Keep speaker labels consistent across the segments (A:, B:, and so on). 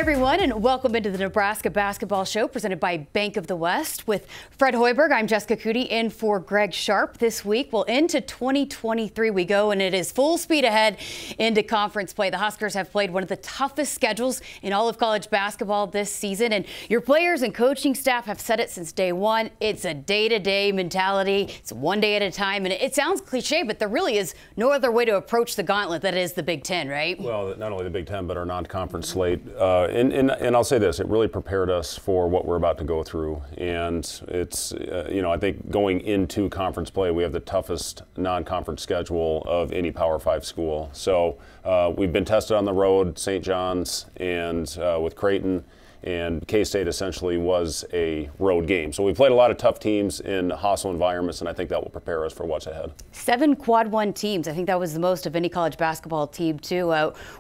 A: everyone, and welcome into the Nebraska Basketball Show presented by Bank of the West. With Fred Hoiberg, I'm Jessica Coody in for Greg Sharp. This week, well, into 2023 we go, and it is full speed ahead into conference play. The Huskers have played one of the toughest schedules in all of college basketball this season, and your players and coaching staff have said it since day one. It's a day-to-day mentality. It's one day at a time, and it sounds cliche, but there really is no other way to approach the gauntlet that is the Big Ten, right?
B: Well, not only the Big Ten, but our non-conference slate. And I'll say this, it really prepared us for what we're about to go through. And it's, I think going into conference play, we have the toughest non-conference schedule of any Power 5 school. So we've been tested on the road, St. John's and with Creighton. And K-State essentially was a road game. So we played a lot of tough teams in hostile environments, and I think that will prepare us for what's ahead.
A: 7 quad 1 teams. I think that was the most of any college basketball team, too.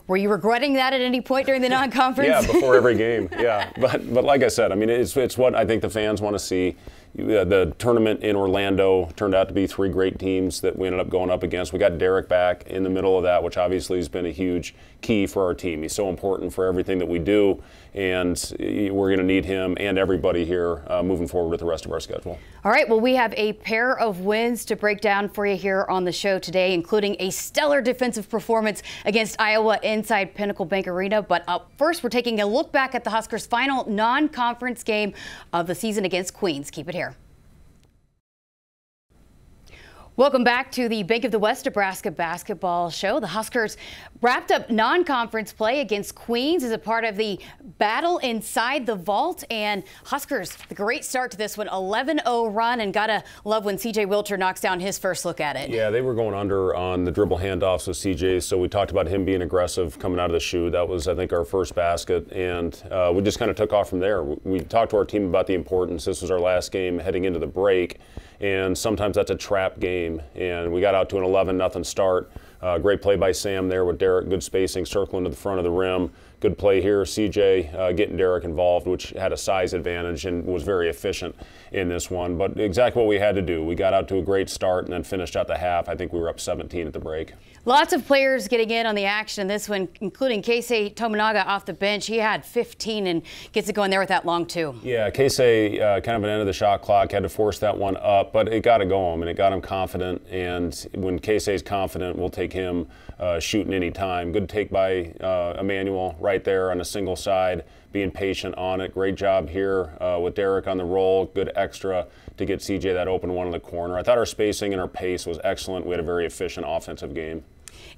A: Were you regretting that at any point during the non-conference?
B: Yeah, before every game, yeah. But like I said, I mean, it's what I think the fans want to see. The tournament in Orlando turned out to be 3 great teams that we ended up going up against. We got Derek back in the middle of that, which obviously has been a huge key for our team. He's so important for everything that we do, and we're going to need him and everybody here moving forward with the rest of our schedule. All
A: right, well, we have a pair of wins to break down for you here on the show today, including a stellar defensive performance against Iowa inside Pinnacle Bank Arena. But up first, we're taking a look back at the Huskers' final non-conference game of the season against Queens. Keep it here. Welcome back to the Bank of the West Nebraska Basketball Show. The Huskers wrapped up non-conference play against Queens as a part of the battle inside the vault. And Huskers, the great start to this one, 11-0 run, and gotta love when C.J. Wilcher knocks down his first look at it.
B: Yeah, they were going under on the dribble handoffs with C.J., so we talked about him being aggressive coming out of the shoe. That was, I think, our first basket, and we just kind of took off from there. We talked to our team about the importance. This was our last game heading into the break, and sometimes that's a trap game. And we got out to an 11-0 start. Great play by Sam there with Derek, good spacing, circling to the front of the rim. Good play here, CJ getting Derek involved, which had a size advantage and was very efficient in this one. But exactly what we had to do. We got out to a great start and then finished out the half. I think we were up 17 at the break.
A: Lots of players getting in on the action in this one, including Keisei Tominaga off the bench. He had 15 and gets it going there with that long two.
B: Yeah, Keisei kind of an end of the shot clock, had to force that one up, but it got to go him and it got him confident. And when Keisei's confident, we'll take him shooting any time. Good take by Emmanuel right there on a single side, being patient on it. Great job here with Derek on the roll. Good extra to get CJ that open one in the corner. I thought our spacing and our pace was excellent. We had a very efficient offensive game.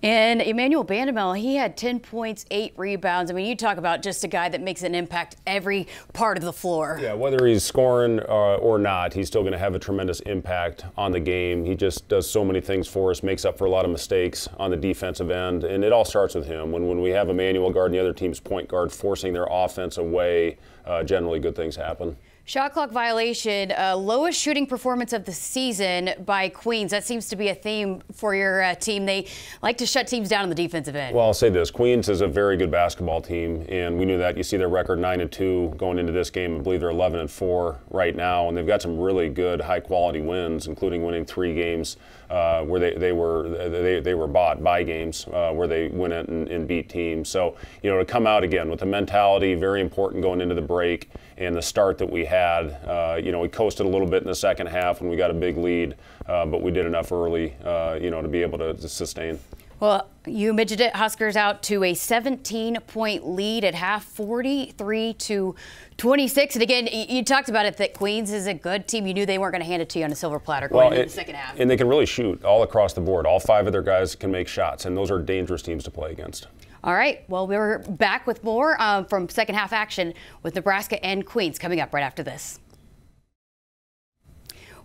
A: And Emmanuel Bandamel, he had 10 points, 8 rebounds. I mean, you talk about just a guy that makes an impact every part of the floor.
B: Yeah, whether he's scoring or not, he's still going to have a tremendous impact on the game. He just does so many things for us, makes up for a lot of mistakes on the defensive end, and it all starts with him. When we have Emmanuel guarding the other team's point guard, forcing their offense away, generally good things happen.
A: Shot clock violation, lowest shooting performance of the season by Queens. That seems to be a theme for your team. They like to shut teams down on the defensive end.
B: Well, I'll say this. Queens is a very good basketball team, and we knew that. You see their record 9-2 going into this game. I believe they're 11-4 right now, and they've got some really good, high-quality wins, including winning 3 games where they were bye games where they win it and beat teams. So, to come out again with the mentality, very important going into the break, and the start that we had. We coasted a little bit in the second half when we got a big lead, but we did enough early, to be able to sustain.
A: Well, you mentioned it. Huskers out to a 17-point lead at half, 43-26. And again, you talked about it that Queens is a good team. You knew they weren't going to hand it to you on a silver platter going into the second half.
B: And they can really shoot all across the board. All 5 of their guys can make shots, and those are dangerous teams to play against.
A: All right. Well, we're back with more from second half action with Nebraska and Queens coming up right after this.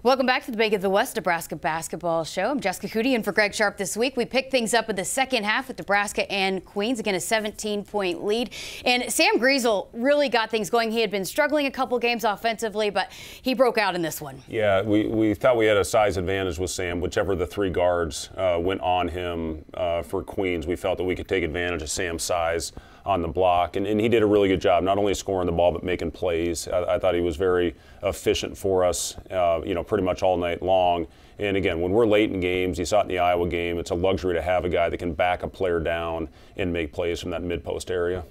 A: Welcome back to the Bank of the West Nebraska Basketball Show. I'm Jessica Coody in for Greg Sharp this week. We picked things up in the second half with Nebraska and Queens. Again, a 17-point lead. And Sam Griesel really got things going. He had been struggling a couple games offensively, but he broke out in this one.
B: Yeah, we thought we had a size advantage with Sam. Whichever the 3 guards went on him for Queens, we felt that we could take advantage of Sam's size on the block, and he did a really good job, not only scoring the ball but making plays. I thought he was very efficient for us, pretty much all night long. And again, when we're late in games, you saw it in the Iowa game, it's a luxury to have a guy that can back a player down and make plays from that mid-post area.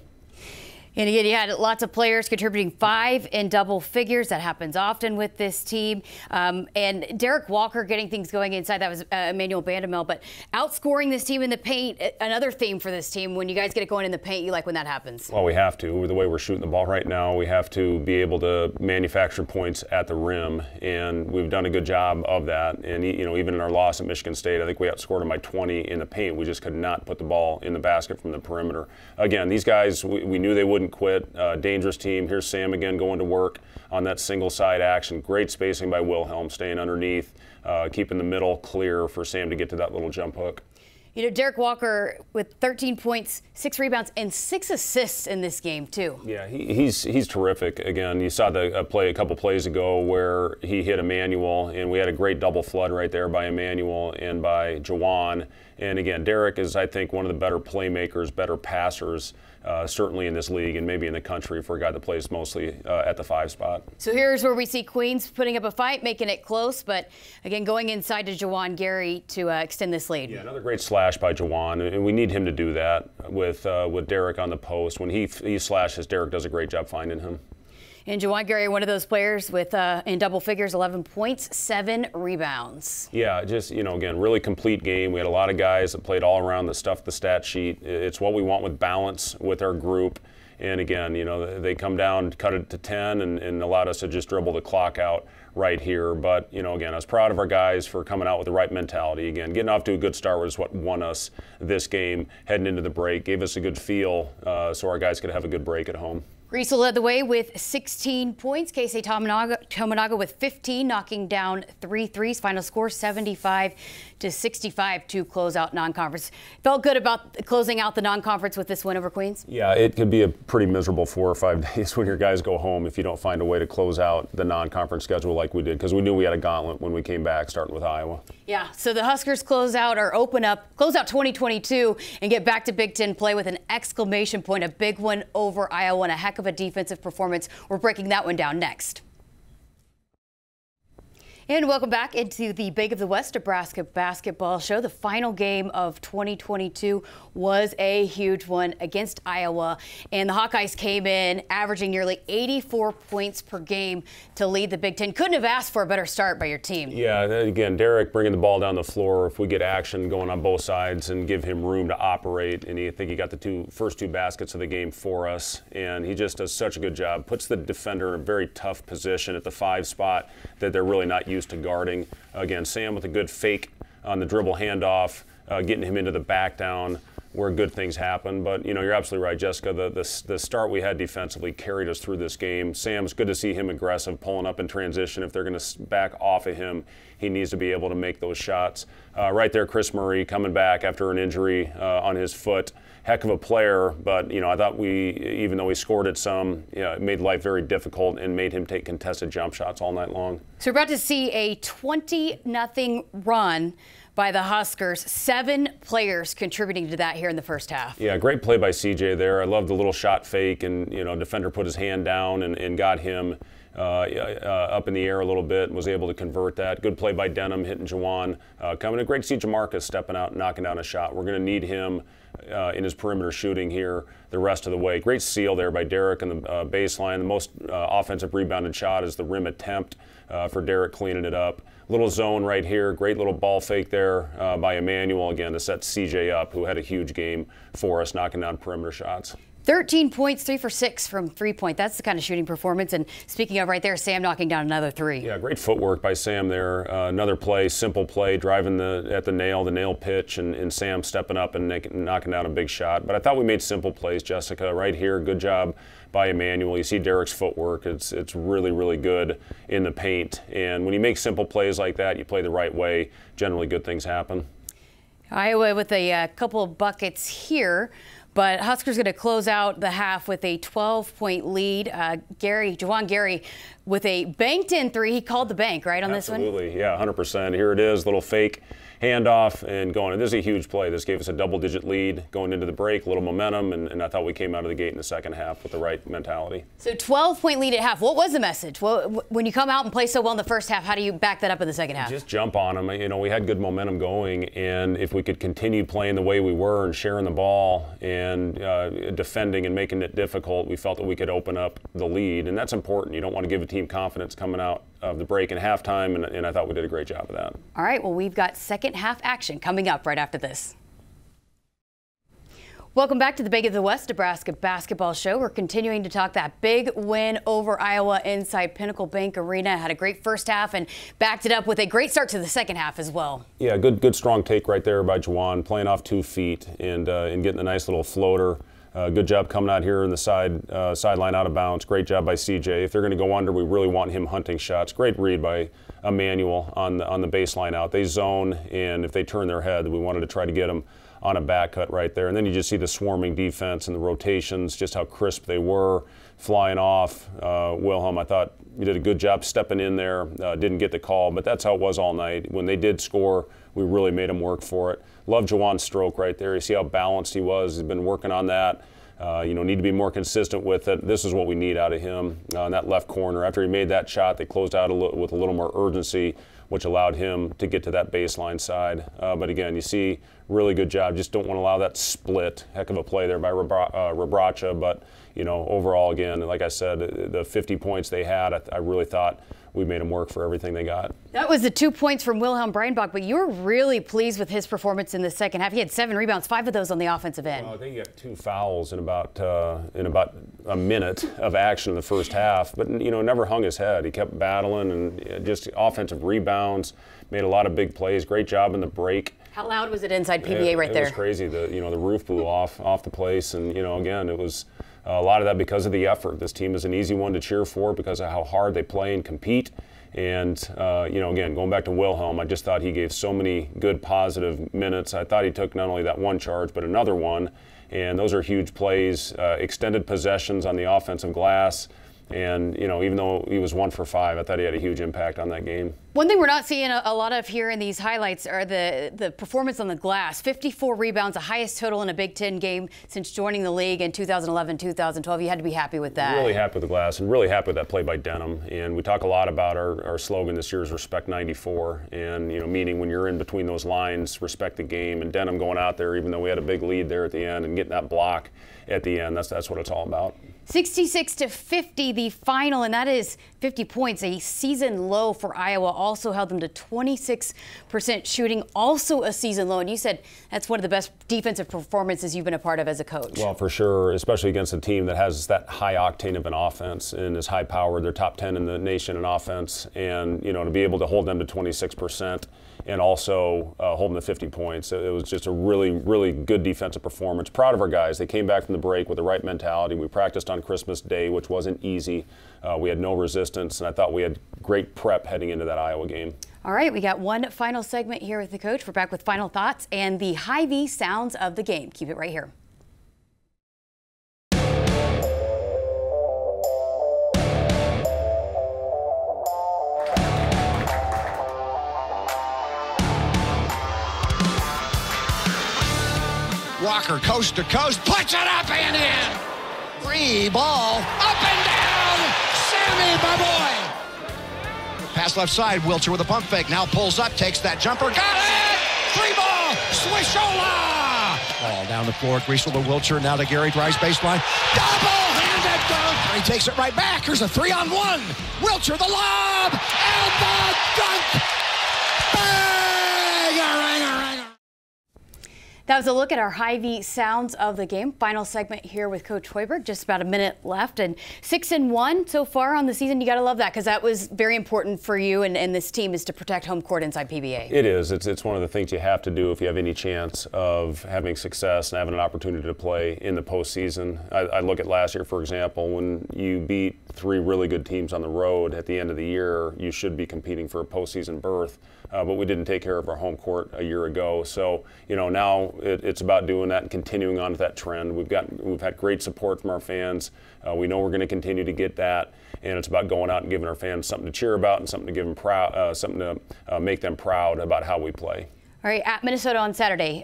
A: And again, you had lots of players contributing 5 in double figures. That happens often with this team. And Derek Walker getting things going inside. That was Emmanuel Bandamel. But outscoring this team in the paint, another theme for this team. When you guys get it going in the paint, you like when that happens?
B: Well, we have to. The way we're shooting the ball right now, we have to be able to manufacture points at the rim. And we've done a good job of that. And, even in our loss at Michigan State, I think we outscored them by 20 in the paint. We just could not put the ball in the basket from the perimeter. Again, these guys, we knew they wouldn't quit. Dangerous team. Here's Sam again going to work on that single side action. Great spacing by Wilhelm, staying underneath, keeping the middle clear for Sam to get to that little jump hook.
A: Derek Walker with 13 points, 6 rebounds, and 6 assists in this game, too.
B: Yeah, he's terrific. Again, you saw the play a couple plays ago where he hit Emmanuel, and we had a great double flood right there by Emmanuel and by Jawan. And again, Derek is, I think, one of the better playmakers, better passers, certainly in this league and maybe in the country for a guy that plays mostly at the 5 spot.
A: So here's where we see Queens putting up a fight, making it close, but again, going inside to Jawan Gary to extend this lead.
B: Yeah, another great slash by Jawan, and we need him to do that with Derek on the post. When he slashes, Derek does a great job finding him.
A: And Jawan Gary, one of those players with in double figures, 11 points, 7 rebounds.
B: Yeah, just, again, really complete game. We had a lot of guys that played all around the stuff, the stat sheet. It's what we want with balance with our group. And again, they come down, cut it to 10, and allowed us to just dribble the clock out right here. But, again, I was proud of our guys for coming out with the right mentality. Again, getting off to a good start was what won us this game heading into the break, gave us a good feel so our guys could have a good break at home.
A: Riesel led the way with 16 points. Keisei Tominaga with 15, knocking down 3 threes. Final score 75-65 to close out non-conference. Felt good about closing out the non-conference with this win over Queens?
B: Yeah, it could be a pretty miserable 4 or 5 days when your guys go home if you don't find a way to close out the non-conference schedule like we did, because we knew we had a gauntlet when we came back, starting with Iowa.
A: Yeah, so the Huskers close out 2022 and get back to Big Ten play with an exclamation point, a big one over Iowa and a heck of a defensive performance. We're breaking that one down next. And welcome back into the Bank of the West Nebraska basketball show. The final game of 2022 was a huge one against Iowa, and the Hawkeyes came in averaging nearly 84 points per game to lead the Big Ten. Couldn't have asked for a better start by your team. Yeah,
B: again, Derek bringing the ball down the floor. If we get action going on both sides and give him room to operate, and I think he got the first two baskets of the game for us, and he just does such a good job. Puts the defender in a very tough position at the 5 spot that they're really not used to guarding. Again, Sam with a good fake on the dribble handoff, getting him into the back down where good things happen. But, you're absolutely right, Jessica. The start we had defensively carried us through this game. Sam's good to see him aggressive, pulling up in transition. If they're going to back off of him, he needs to be able to make those shots. Right there, Chris Murray coming back after an injury on his foot. Heck of a player, but I thought even though he scored at some, it made life very difficult and made him take contested jump shots all night long.
A: So we're about to see a 20-0 run by the Huskers. 7 players contributing to that here in the first half.
B: Yeah, great play by CJ there. I love the little shot fake, and defender put his hand down and got him up in the air a little bit and was able to convert that. Good play by Denham, hitting Jawan. Coming in, great to see Jamarcus stepping out and knocking down a shot. We're going to need him in his perimeter shooting here the rest of the way. Great steal there by Derek on the baseline. The most offensive rebounded shot is the rim attempt for Derek cleaning it up. Little zone right here. Great little ball fake there by Emmanuel again to set CJ up, who had a huge game for us, knocking down perimeter shots.
A: 13 points, 3 for 6 from 3-point. That's the kind of shooting performance. And speaking of right there, Sam knocking down another 3.
B: Yeah, great footwork by Sam there. Another play, simple play, driving at the nail pitch, and Sam stepping up and knocking down a big shot. But I thought we made simple plays, Jessica. Right here, good job by Emmanuel. You see Derek's footwork. It's really, really good in the paint. And when you make simple plays like that, you play the right way, generally good things happen.
A: Iowa with a couple of buckets here. But Huskers going to close out the half with a 12-point lead. Jawan Gary with a banked-in 3. He called the bank, right, on this one?
B: Absolutely, yeah, 100%. Here it is, little fake handoff and going. And this is a huge play. This gave us a double-digit lead going into the break, a little momentum, and I thought we came out of the gate in the second half with the right mentality.
A: So 12-point lead at half. What was the message? Well, when you come out and play so well in the first half, how do you back that up in the second half?
B: Just jump on them. We had good momentum going, and if we could continue playing the way we were and sharing the ball and and defending and making it difficult, we felt that we could open up the lead, and that's important. You don't want to give a team confidence coming out of the break and halftime, and I thought we did a great job of that.
A: All right, well, we've got second half action coming up right after this. Welcome back to the Bank of the West Nebraska Basketball Show. We're continuing to talk that big win over Iowa inside Pinnacle Bank Arena. Had a great first half and backed it up with a great start to the second half as well. Yeah,
B: good strong take right there by Juwan, playing off 2 feet and getting a nice little floater. Good job coming out here in the sideline out of bounds. Great job by CJ. If they're going to go under, we really want him hunting shots. Great read by Emmanuel on the baseline out. They zone, and if they turn their head, we wanted to try to get them on a back cut right there. And then you just see the swarming defense and the rotations, just how crisp they were, flying off. Wilhelm, I thought you did a good job stepping in there. Didn't get the call, but that's how it was all night. When they did score, we really made them work for it. Love Juwan's stroke right there. You see how balanced he was. He's been working on that. Need to be more consistent with it. This is what we need out of him in that left corner. After he made that shot, they closed out with a little more urgency, which allowed him to get to that baseline side. But again, you see, really good job. Just don't want to allow that split. Heck of a play there by Rebraca. But, overall, again, like I said, the 50 points they had, I really thought we made them work for everything they got.
A: That was the 2 points from Wilhelm Breinbach, but you were really pleased with his performance in the second half. He had 7 rebounds, 5 of those on the offensive end.
B: I think he got 2 fouls in about a minute of action in the first half, but never hung his head. He kept battling and just offensive rebounds, made a lot of big plays. Great job in the break.
A: How loud was it inside PBA right there?
B: It was crazy. The roof blew off the place, and again, it was a lot of that because of the effort. This team is an easy one to cheer for because of how hard they play and compete. And, again, going back to Wilhelm, I just thought he gave so many good positive minutes. I thought he took not only that one charge, but another one. And those are huge plays, extended possessions on the offensive glass. And, even though he was 1 for 5, I thought he had a huge impact on that game.
A: One thing we're not seeing a lot of here in these highlights are the performance on the glass. 54 rebounds, the highest total in a Big Ten game since joining the league in 2011, 2012. You had to be happy with that.
B: Really happy with the glass and really happy with that play by Denham. And we talk a lot about our slogan this year is Respect 94. And, meaning when you're in between those lines, respect the game. And Denham going out there, even though we had a big lead there at the end and getting that block at the end, that's what it's all about.
A: 66-50 the final, and that is 50 points, a season low for Iowa. Also held them to 26% shooting, also a season low. And you said that's one of the best defensive performances you've been a part of as a coach. Well,
B: for sure, especially against a team that has that high octane of an offense and is high powered. They're top 10 in the nation in offense, and to be able to hold them to 26% and also hold them to 50 points. It was just a really, really good defensive performance. Proud of our guys. They came back from the break with the right mentality. We practiced on Christmas Day, which wasn't easy. We had no resistance, and I thought we had great prep heading into that Iowa game.
A: All right, we got one final segment here with the coach. We're back with final thoughts and the Hy-Vee sounds of the game. Keep it right here.
C: Walker coast to coast, puts it up and in. Free ball, up and down. Sammy, my boy. Pass left side, Wilcher with a pump fake. Now pulls up, takes that jumper. Got it! Free ball, Swishola. Ball down the floor, Griesel to Wilcher. Now to Gary, drives baseline. Double-handed dunk. He takes it right back. Here's a 3-on-1. Wilcher, the lob, and the dunk. Bang!
A: That was a look at our Hy-Vee sounds of the game. Final segment here with Coach Hoiberg. Just about a minute left, and 6-1 so far on the season. You got to love that because that was very important for you and this team is to protect home court inside PBA.
B: It is. It's one of the things you have to do if you have any chance of having success and having an opportunity to play in the postseason. I look at last year, for example, when you beat 3 really good teams on the road at the end of the year, you should be competing for a postseason berth. But we didn't take care of our home court a year ago. So, now it's about doing that and continuing on to that trend. We've had great support from our fans. We know we're going to continue to get that, and it's about going out and giving our fans something to cheer about and something to give them something to make them proud about how we play.
A: All right, at Minnesota on Saturday.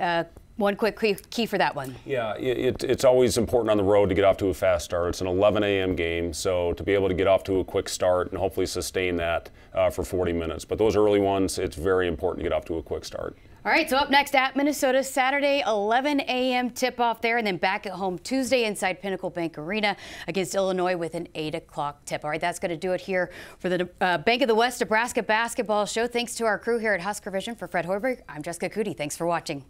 A: One quick key for that one.
B: Yeah, it's always important on the road to get off to a fast start. It's an 11 a.m. game, so to be able to get off to a quick start and hopefully sustain that for 40 minutes. But those early ones, it's very important to get off to a quick start.
A: All right, so up next at Minnesota, Saturday, 11 a.m. tip-off there, and then back at home Tuesday inside Pinnacle Bank Arena against Illinois with an 8 o'clock tip. All right, that's going to do it here for the Bank of the West Nebraska Basketball Show. Thanks to our crew here at Husker Vision. For Fred Hoiberg, I'm Jessica Coody. Thanks for watching.